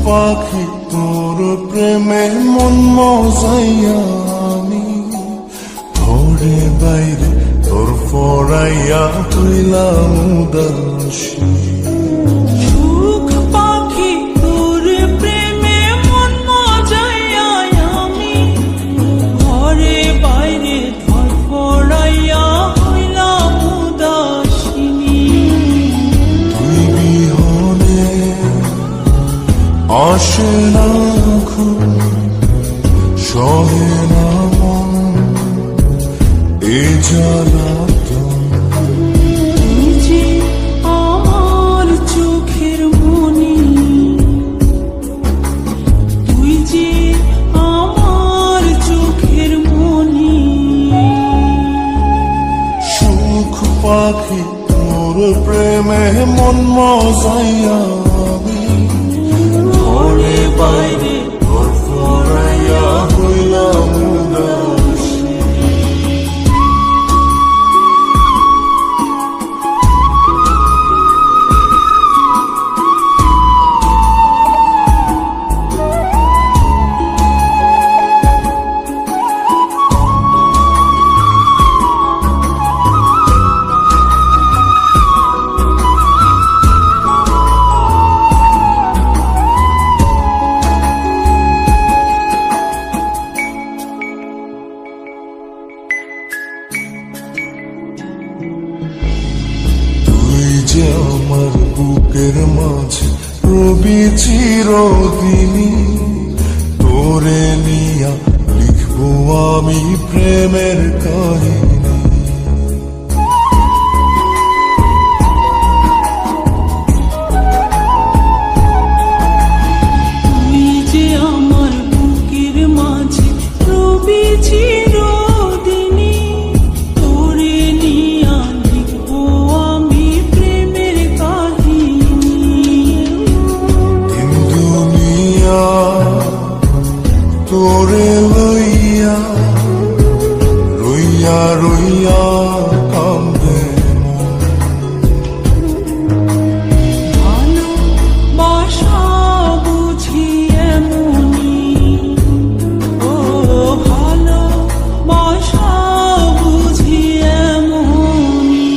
পাখি তোর প্রেমে মন মজাইয়া আমি ঘরে বাইরে তোর ফরাইয়া হইলাম উদাসী। সুখ পাখি তোর প্রেমে মন মজাইয়া আমি ঘরে বাইরে তোর ফরাইয়া হইলাম উদাসিনী। তুই বিহনে আসে না ঘুম, সহে না মন এ জ্বালাতন। তুই যে আমার চোখের মনি, তুই যে আমার চোখের মনি। সুখ পাখি তোর প্রেমে মন মজাইয়া আমি ঘরে বাইরে তোর ফরাইয়া হইলাম উদাসী। যে আমার বুকের মাঝে রবি চিরদিনী, তোরে নিয়া লিখবো আমি প্রেমের কাহিনী। তুই যে আমার বুকের মাঝে রবি চিরদিনী, তোরে নিয়া লিখবো আমি প্রেমের কাহিনী। দিন দুনিয়া তোরে লইয়া রইয়া রইয়া কান্দে মন। ভালোবাসা বুঝি এমনি, ও ভালোবাসা বুঝি এমনি।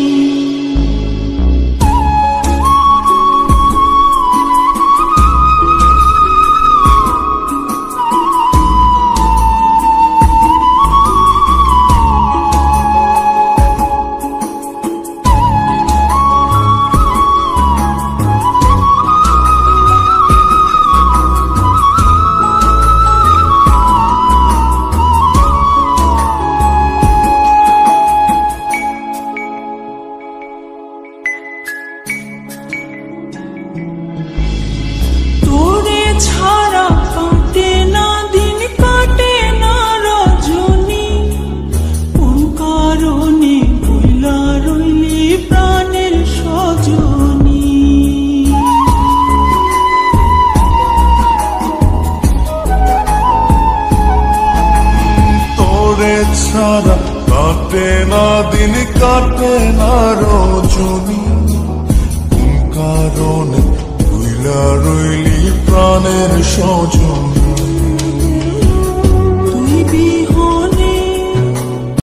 তোরে ছাড়া কাটে না দিন, কাটে না রজনী, কোন কারণে বইলা রইলি প্রাণের সজনী। তোরে ছাড়া কাটে না দিন, কাটে না রজনী, কোন কারণে ভুইলা রইলি প্রাণের সজনী।